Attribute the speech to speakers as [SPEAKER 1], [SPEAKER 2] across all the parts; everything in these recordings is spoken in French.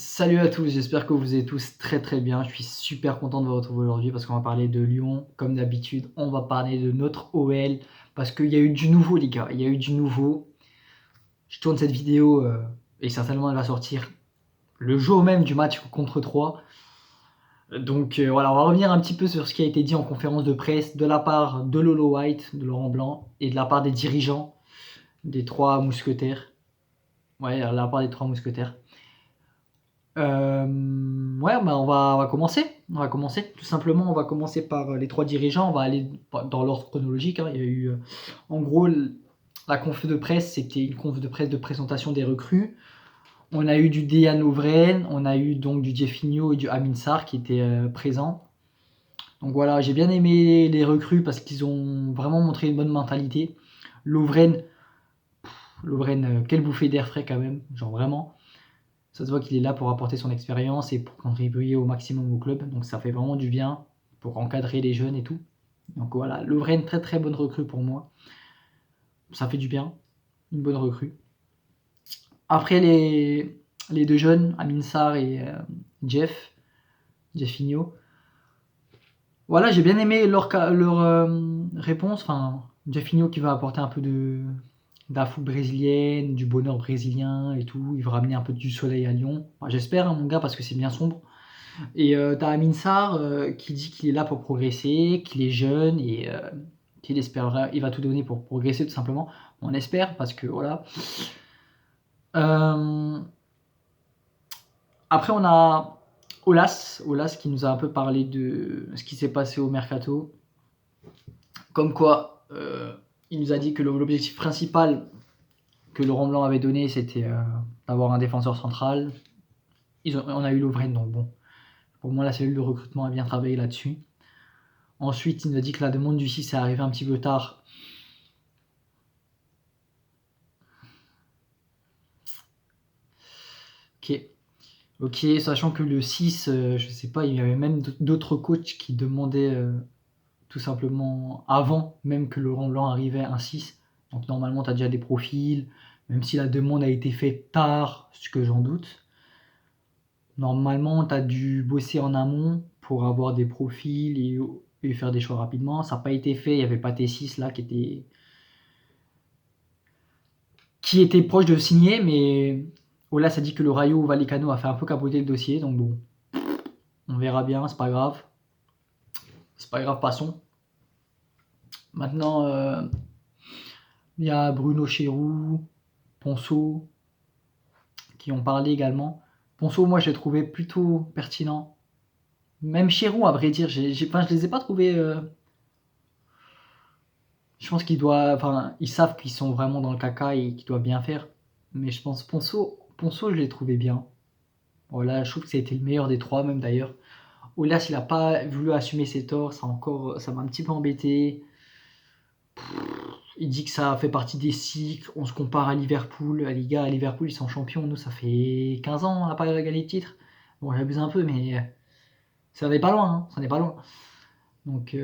[SPEAKER 1] Salut à tous, j'espère que vous êtes tous très bien. Je suis super content de vous retrouver aujourd'hui parce qu'on va parler de Lyon. Comme d'habitude, on va parler de notre OL parce qu'il y a eu du nouveau, les gars. Il y a eu du nouveau. Je tourne cette vidéo et certainement elle va sortir le jour même du match contre 3. Donc voilà, on va revenir un petit peu sur ce qui a été dit en conférence de presse de la part de Lolo White, de Laurent Blanc et de la part des dirigeants des trois mousquetaires. Ouais, de la part des trois mousquetaires. Ouais, bah, on va commencer. On va commencer. Tout simplement, on va commencer par les trois dirigeants. On va aller dans l'ordre chronologique, hein. Il y a eu, en gros, la conf de presse, c'était une conf de presse de présentation des recrues. On a eu du Dejan Lovren, on a eu donc du Jeffinho et du Amin Sarr qui étaient présents. Donc voilà, j'ai bien aimé les recrues parce qu'ils ont vraiment montré une bonne mentalité. Lovren, quelle bouffée d'air frais quand même, genre vraiment. Ça se voit qu'il est là pour apporter son expérience et pour contribuer au maximum au club. Donc ça fait vraiment du bien pour encadrer les jeunes et tout. Donc voilà, Lovren, très bonne recrue pour moi. Ça fait du bien, une bonne recrue. Après les deux jeunes, Amin Sarr et Jeffinho. Voilà, j'ai bien aimé leur réponse. Enfin, Jeffinho qui va apporter un peu de la foot brésilienne, du bonheur brésilien et tout. Il va ramener un peu du soleil à Lyon. Enfin, j'espère, hein, mon gars, parce que c'est bien sombre. Et tu as Amin Sarr qui dit qu'il est là pour progresser, qu'il est jeune et qu'il espérera, il va tout donner pour progresser tout simplement. On espère parce que voilà. Euh, Après on a Olas qui nous a un peu parlé de ce qui s'est passé au mercato. Comme quoi, il nous a dit que l'objectif principal que Laurent Blanc avait donné, c'était d'avoir un défenseur central. On a eu Lovren, donc bon. Pour moi, la cellule de recrutement a bien travaillé là-dessus. Ensuite, il nous a dit que la demande du 6 est arrivée un petit peu tard. Ok. Ok, sachant que le 6, je sais pas, il y avait même d'autres coachs qui demandaient tout simplement avant même que Laurent Blanc arrivait un 6. Donc normalement, tu as déjà des profils, même si la demande a été faite tard, ce que j'en doute. Normalement, tu as dû bosser en amont pour avoir des profils et faire des choix rapidement. Ça n'a pas été fait, il n'y avait pas T6 là qui était proche de signer, mais Ola a dit que le Rayo Vallecano a fait un peu capoter le dossier, donc bon, on verra bien, c'est pas grave. C'est pas grave, passons. Maintenant, il y a Bruno Chéroux, Ponceau, qui ont parlé également. Ponceau, moi, je l'ai trouvé plutôt pertinent. Même Chéroux, à vrai dire, je les ai pas trouvés. Je pense ils savent qu'ils sont vraiment dans le caca et qu'ils doivent bien faire. Mais je pense Ponceau, je l'ai trouvé bien. Voilà, je trouve que ça a été le meilleur des trois, même d'ailleurs. Olas, il n'a pas voulu assumer ses torts, ça m'a un petit peu embêté. Il dit que ça fait partie des cycles. On se compare à Liverpool. Les gars, à Liverpool, ils sont champions. Nous, ça fait 15 ans, on n'a pas gagné de titre. Bon, j'abuse un peu, mais ça n'est pas loin. Hein, ça n'est pas loin. Donc,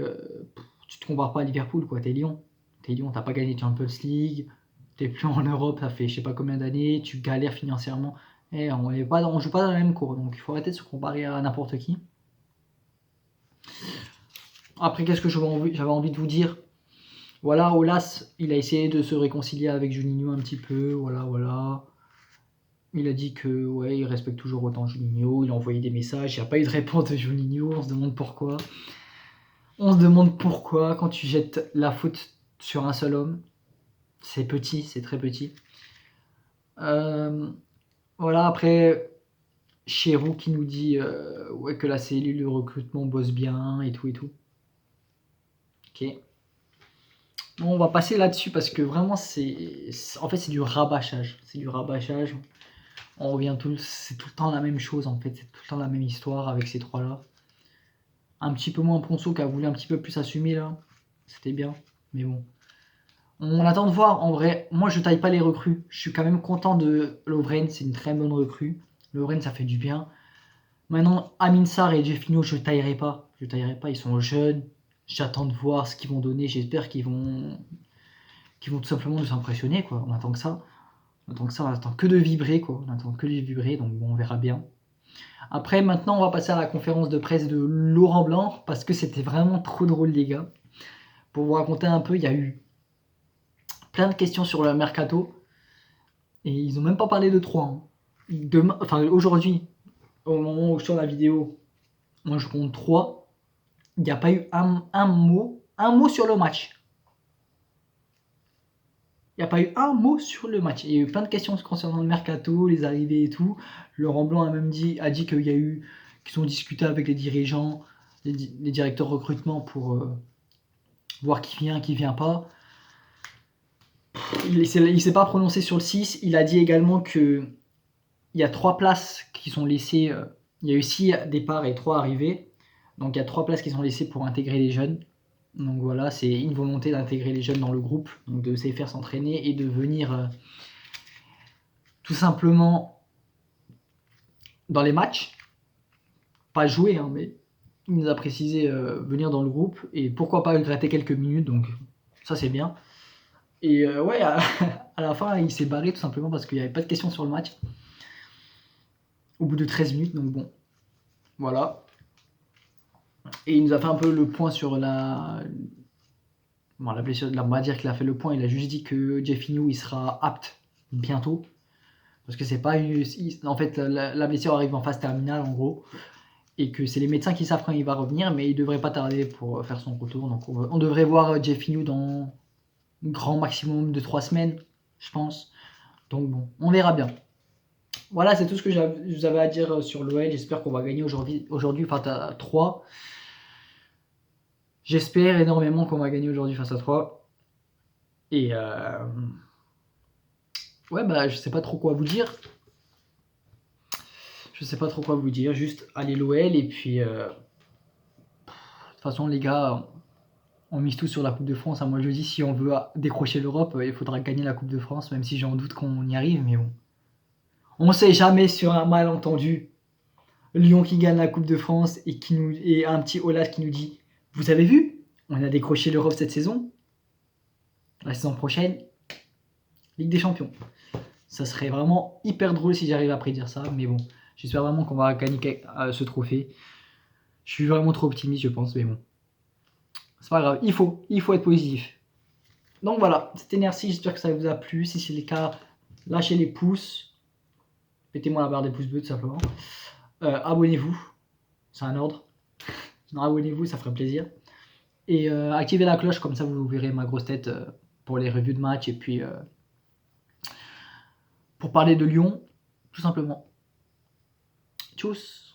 [SPEAKER 1] tu te compares pas à Liverpool, quoi. T'es Lyon. T'es Lyon, t'as pas gagné de Champions League. T'es plus en Europe, ça fait je sais pas combien d'années. Tu galères financièrement. Et on joue pas dans la même cour. Donc, il faut arrêter de se comparer à n'importe qui. Après, qu'est-ce que j'avais envie de vous dire? Voilà, Olas, il a essayé de se réconcilier avec Juninho un petit peu, voilà. Il a dit que ouais, il respecte toujours autant Juninho, il a envoyé des messages, il n'y a pas eu de réponse de Juninho, on se demande pourquoi. On se demande pourquoi quand tu jettes la faute sur un seul homme. C'est petit, c'est très petit. Voilà, après, Chéroux qui nous dit ouais, que la cellule de recrutement bosse bien et tout. Ok. Bon, on va passer là-dessus parce que vraiment, en fait, c'est du rabâchage. C'est du rabâchage. On revient c'est tout le temps la même chose en fait. C'est tout le temps la même histoire avec ces trois-là. Un petit peu moins Ponceau qui a voulu un petit peu plus assumer là. C'était bien. Mais bon. On attend de voir. En vrai, moi je taille pas les recrues. Je suis quand même content de Lovren. C'est une très bonne recrue. Lovren, ça fait du bien. Maintenant, Amin Sarr et Jeffinho, je taillerai pas. Je taillerai pas. Ils sont jeunes. J'attends de voir ce qu'ils vont donner. J'espère qu'ils vont tout simplement nous impressionner, quoi. On attend que ça. On attend que de vibrer, quoi. On attend que de vibrer, donc bon, on verra bien. Après, maintenant, on va passer à la conférence de presse de Laurent Blanc, parce que c'était vraiment trop drôle, les gars. Pour vous raconter un peu, il y a eu plein de questions sur le mercato, et ils n'ont même pas parlé de 3. Aujourd'hui, au moment où je tourne la vidéo, moi je compte 3. Il n'y a pas eu un mot sur le match. Il n'y a pas eu un mot sur le match. Il y a eu plein de questions concernant le mercato, les arrivées et tout. Laurent Blanc a même dit qu'il y a eu, qu'ils ont discuté avec les dirigeants, les directeurs recrutement pour voir qui vient pas. Il s'est pas prononcé sur le 6. Il a dit également que il y a 3 places qui sont laissées. Il y a eu 6 départs et 3 arrivées. Donc il y a 3 places qui sont laissées pour intégrer les jeunes. Donc voilà, c'est une volonté d'intégrer les jeunes dans le groupe, donc de les faire s'entraîner et de venir tout simplement dans les matchs. Pas jouer, hein, mais il nous a précisé venir dans le groupe et pourquoi pas gratter quelques minutes, donc ça c'est bien. Et ouais, à la fin, il s'est barré tout simplement parce qu'il n'y avait pas de questions sur le match. Au bout de 13 minutes, donc bon, voilà. Et il nous a fait un peu le point sur la blessure. On va dire qu'il a fait le point. Il a juste dit que Jeffinho il sera apte bientôt. Parce que c'est pas une... En fait, la blessure arrive en phase terminale en gros. Et que c'est les médecins qui savent quand il va revenir. Mais il devrait pas tarder pour faire son retour. Donc on devrait voir Jeffinho dans un grand maximum de 3 semaines, je pense. Donc bon, on verra bien. Voilà, c'est tout ce que je vous avais à dire sur l'OL. J'espère qu'on va gagner aujourd'hui face à 3. J'espère énormément qu'on va gagner aujourd'hui face à 3. Et ouais, bah je sais pas trop quoi vous dire. Juste allez l'OL et puis de toute façon les gars, on mise tout sur la Coupe de France. Moi je dis si on veut décrocher l'Europe, il faudra gagner la Coupe de France, même si j'en doute qu'on y arrive, mais bon. On sait jamais sur un malentendu. Lyon qui gagne la Coupe de France et un petit Olas qui nous dit vous avez vu, on a décroché l'Europe cette saison. La saison prochaine, Ligue des Champions. Ça serait vraiment hyper drôle si j'arrive à prédire ça, mais bon, j'espère vraiment qu'on va gagner ce trophée. Je suis vraiment trop optimiste, je pense, mais bon. C'est pas grave, il faut être positif. Donc voilà, c'était merci, j'espère que ça vous a plu. Si c'est le cas, lâchez les pouces. Mettez-moi la barre des pouces bleus tout simplement. Abonnez-vous, c'est un ordre. Non, abonnez-vous, ça ferait plaisir. Et activez la cloche, comme ça vous verrez ma grosse tête pour les reviews de match et puis pour parler de Lyon, tout simplement. Tchuss.